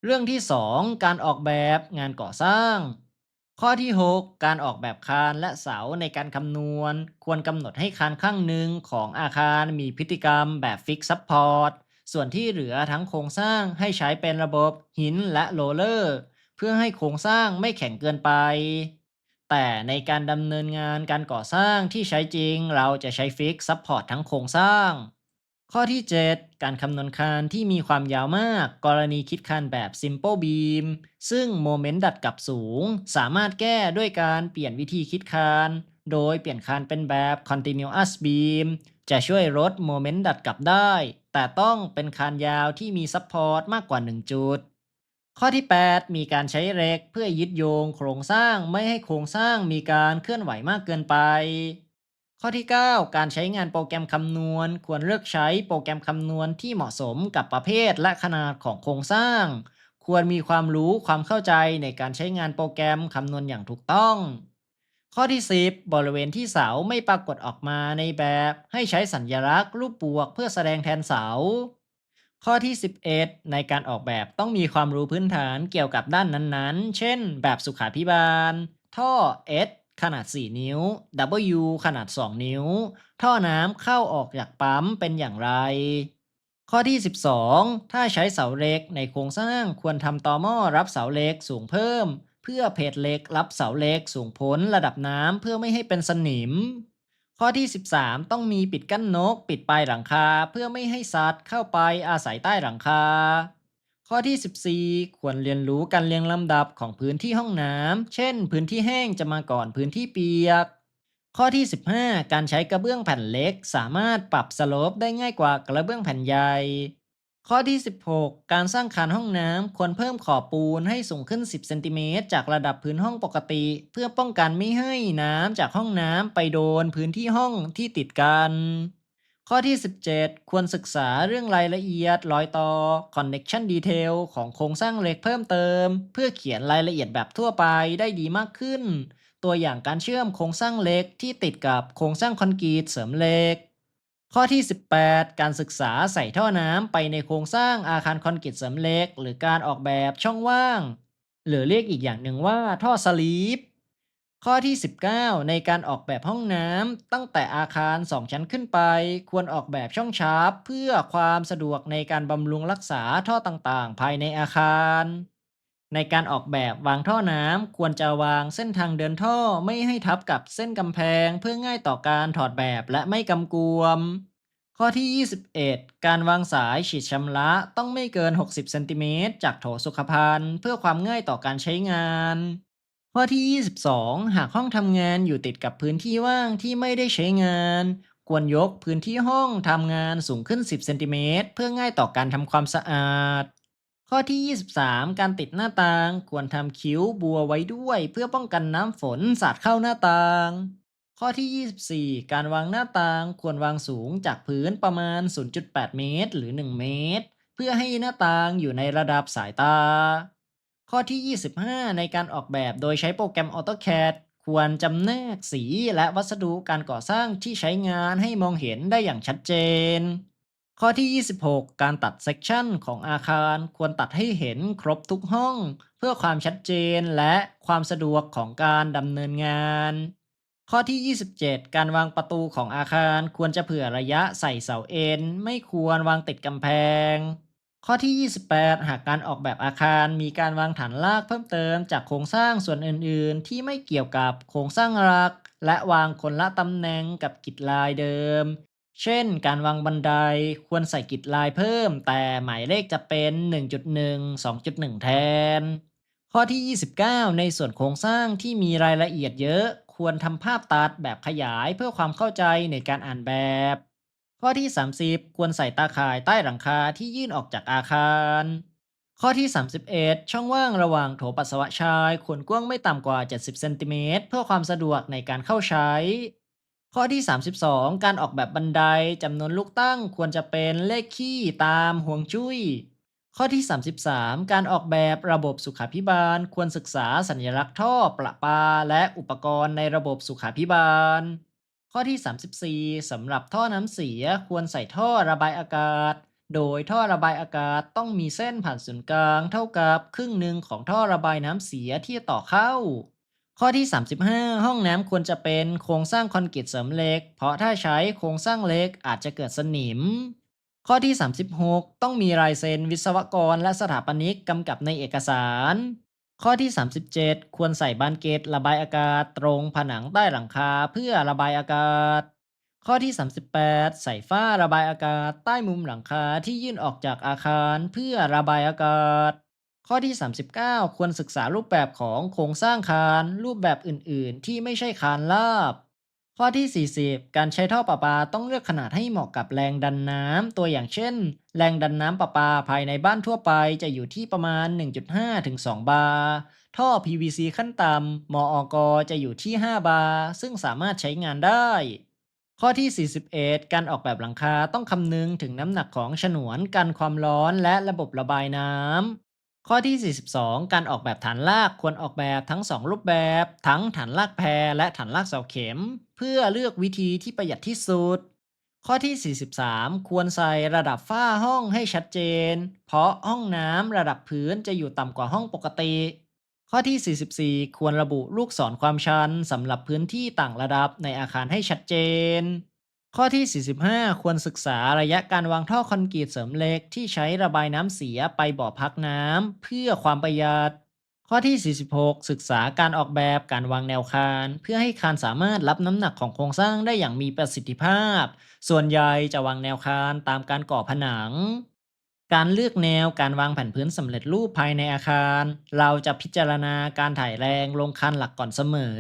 เรื่องที่2การออกแบบงานก่อสร้างข้อที่6การออกแบบคานและเสาในการคำนวณควรกำหนดให้คานข้างหนึ่งของอาคารมีพฤติกรรมแบบฟิกซั p พอร์ตส่วนที่เหลือทั้งโครงสร้างให้ใช้เป็นระบบหินและโรลเลอร์เพื่อให้โครงสร้างไม่แข็งเกินไปแต่ในการดำเนินงานการก่อสร้างที่ใช้จริงเราจะใช้ฟิกซัพพอร์ตทั้งโครงสร้าง ข้อที่7การคำนวณคานที่มีความยาวมากกรณีคิดคานแบบ Simple Beam ซึ่งโมเมนต์ดัดกลับสูงสามารถแก้ด้วยการเปลี่ยนวิธีคิดคานโดยเปลี่ยนคานเป็นแบบ Continuous Beam จะช่วยลดโมเมนต์ดัดกลับได้แต่ต้องเป็นคานยาวที่มีซัพพอร์ตมากกว่า1จุด ข้อที่8มีการใช้เหล็กเพื่อยึดโยงโครงสร้างไม่ให้โครงสร้างมีการเคลื่อนไหวมากเกินไปข้อที่9การใช้งานโปรแกรมคำนวณควรเลือกใช้โปรแกรมคำนวณที่เหมาะสมกับประเภทและขนาดของโครงสร้างควรมีความรู้ความเข้าใจในการใช้งานโปรแกรมคำนวณอย่างถูกต้องข้อที่10บริเวณที่เสาไม่ปรากฏออกมาในแบบให้ใช้สัญลักษณ์รูปบวกเพื่อแสดงแทนเสา ข้อที่11ในการออกแบบต้องมีความรู้พื้นฐานเกี่ยวกับด้านนั้นๆ เช่นแบบสุขาภิบาลท่อ S ขนาด 4 นิ้ว W ขนาด 2 นิ้ว ท่อน้ำเข้าออกจากปั๊มเป็นอย่างไร ข้อที่12ถ้าใช้เสาเหล็กในโครงสร้างควรทำตอหม้อรับเสาเหล็กสูงเพิ่มเพื่อเพจเหล็กรับเสาเหล็กสูงพ้นระดับน้ำเพื่อไม่ให้เป็นสนิม ข้อที่13ต้องมีปิดกั้นนกปิดปลายหลังคาเพื่อไม่ให้สัตว์เข้าไปอาศัยใต้หลังคาข้อที่14ควรเรียนรู้การเรียงลำดับของพื้นที่ห้องน้ำเช่นพื้นที่แห้งจะมาก่อนพื้นที่เปียกข้อที่15การใช้กระเบื้องแผ่นเล็กสามารถปรับสโลปได้ง่ายกว่ากระเบื้องแผ่นใหญ่ข้อที่16การสร้างคานห้องน้ำควรเพิ่มขอบปูนให้สูงขึ้น10เซนติเมตรจากระดับพื้นห้องปกติเพื่อป้องกันไม่ให้น้ำจากห้องน้ำไปโดนพื้นที่ห้องที่ติดกัน ข้อที่17ควรศึกษาเรื่องรายละเอียดรอยต่อ connection detail ของโครงสร้างเหล็กเพิ่มเติมเพื่อเขียนรายละเอียดแบบทั่วไปได้ดีมากขึ้น ตัวอย่างการเชื่อมโครงสร้างเหล็กที่ติดกับโครงสร้างคอนกรีตเสริมเหล็ก ข้อที่18การศึกษาใส่ท่อน้ำไปในโครงสร้างอาคารคอนกรีตเสริมเหล็กหรือการออกแบบช่องว่างหรือเรียกอีกอย่างหนึ่งว่าท่อสลีป ข้อที่19ในการออกแบบห้องน้ำตั้งแต่อาคาร2ชั้นขึ้นไปควรออกแบบช่องชาร์ปเพื่อความสะดวกในการบำรุงรักษาท่อต่างๆภายในอาคารในการออกแบบวางท่อน้ำควรจะวางเส้นทางเดินท่อไม่ให้ทับกับเส้นกำแพงเพื่อง่ายต่อการถอดแบบและไม่กำกวมข้อที่21การวางสายฉีดชำระต้องไม่เกิน60เซนติเมตรจากโถสุขภัณฑ์เพื่อความง่ายต่อการใช้งาน ข้อที่22หากห้องทำงานอยู่ติดกับพื้นที่ว่างที่ไม่ได้ใช้งานควรยกพื้นที่ห้องทำงานสูงขึ้น10เซนติเมตรเพื่อง่ายต่อการทำความสะอาดข้อที่23การติดหน้าต่างควรทำคิ้วบัวไว้ด้วยเพื่อป้องกันน้ำฝนสาดเข้าหน้าต่างข้อที่24การวางหน้าต่างควรวางสูงจากพื้นประมาณ0.8เมตรหรือ1เมตรเพื่อให้หน้าต่างอยู่ในระดับสายตา ข้อที่25ในการออกแบบโดยใช้โปรแกรม AutoCAD ควรจำแนกสีและวัสดุการก่อสร้างที่ใช้งานให้มองเห็นได้อย่างชัดเจน ข้อที่26การตัดเซกชันของอาคารควรตัดให้เห็นครบทุกห้องเพื่อความชัดเจนและความสะดวกของการดำเนินงาน ข้อที่27การวางประตูของอาคารควรจะเผื่อระยะใส่เสาเอ็นไม่ควรวางติดกำแพง ข้อที่28หากการออกแบบอาคารมีการวางฐานรากเพิ่มเติมจากโครงสร้างส่วนอื่นๆที่ไม่เกี่ยวกับโครงสร้างหลักและวางคนละตำแหน่งกับกิจลายเดิม เช่นการวางบันไดควรใส่กิจลายเพิ่มแต่หมายเลขจะเป็น1.1 2.1แทน ข้อที่29ในส่วนโครงสร้างที่มีรายละเอียดเยอะควรทำภาพตัดแบบขยายเพื่อความเข้าใจในการอ่านแบบ ข้อที่30ควรใส่ตาข่ายใต้หลังคาที่ยื่นออกจากอาคาร ข้อที่31ช่องว่างระหว่างโถปัสสาวะชายควรกว้างไม่ต่ำกว่า70เซนติเมตรเพื่อความสะดวกในการเข้าใช้ ข้อที่32การออกแบบบันไดจำนวนลูกตั้งควรจะเป็นเลขคี่ตามห่วงจุ้ย ข้อที่33การออกแบบระบบสุขาภิบาลควรศึกษาสัญลักษณ์ท่อประปาและอุปกรณ์ในระบบสุขาภิบาล ข้อที่34สำหรับท่อน้ำเสียควรใส่ท่อระบายอากาศ โดยท่อระบายอากาศต้องมีเส้นผ่านศูนย์กลางเท่ากับครึ่งหนึ่งของท่อระบายน้ำเสียที่ต่อเข้า ข้อที่ 35 ห้องน้ำควรจะเป็นโครงสร้างคอนกรีตเสริมเหล็ก เพราะถ้าใช้โครงสร้างเล็กอาจจะเกิดสนิม ข้อที่ 36 ต้องมีลายเซ็นวิศวกรและสถาปนิกกำกับในเอกสาร ข้อที่ 37 ควรใส่บานเกตระบายอากาศตรงผนังใต้หลังคาเพื่อระบายอากาศ ข้อที่ 38 ใส่ฝ้าระบายอากาศใต้มุมหลังคาที่ยื่นออกจากอาคารเพื่อระบายอากาศ ข้อที่ 39 ควรศึกษารูปแบบของโครงสร้างคานรูปแบบอื่นๆที่ไม่ใช่คานราบ ข้อที่ 40 การใช้ท่อประปาต้องเลือกขนาดให้เหมาะกับแรงดันน้ำตัวอย่างเช่นแรงดันน้ำประปาภายในบ้านทั่วไปจะอยู่ที่ประมาณ 1.5 ถึง 2 บาร์ท่อ PVC ขั้นต่ำมอกจะอยู่ที่ 5 บาร์ซึ่งสามารถใช้งานได้ ข้อที่ 41 การออกแบบหลังคาต้องคำนึงถึงน้ำหนักของฉนวนกันความร้อนและระบบระบายน้ำ ข้อที่ 42 การออกแบบฐานรากควรออกแบบทั้ง2รูปแบบทั้งฐานรากแพรและฐานรากเสาเข็มเพื่อเลือกวิธีที่ประหยัดที่สุด ข้อที่ 43 ควรใส่ระดับฝ้าห้องให้ชัดเจนเพราะห้องน้ำระดับพื้นจะอยู่ต่ำกว่าห้องปกติ ข้อที่ 44 ควรระบุลูกศรความชันสำหรับพื้นที่ต่างระดับในอาคารให้ชัดเจน ข้อที่ 45 ควรศึกษาระยะการวางท่อคอนกรีตเสริมเหล็กที่ใช้ระบายน้ำเสียไปบ่อพักน้ำเพื่อความประหยัด ข้อที่ 46 ศึกษาการออกแบบการวางแนวคานเพื่อให้คานสามารถรับน้ำหนักของโครงสร้างได้อย่างมีประสิทธิภาพ ส่วนใหญ่จะวางแนวคานตามการก่อผนัง การเลือกแนวการวางแผ่นพื้นสำเร็จรูปภายในอาคารเราจะพิจารณาการถ่ายแรงลงคานหลักก่อนเสมอ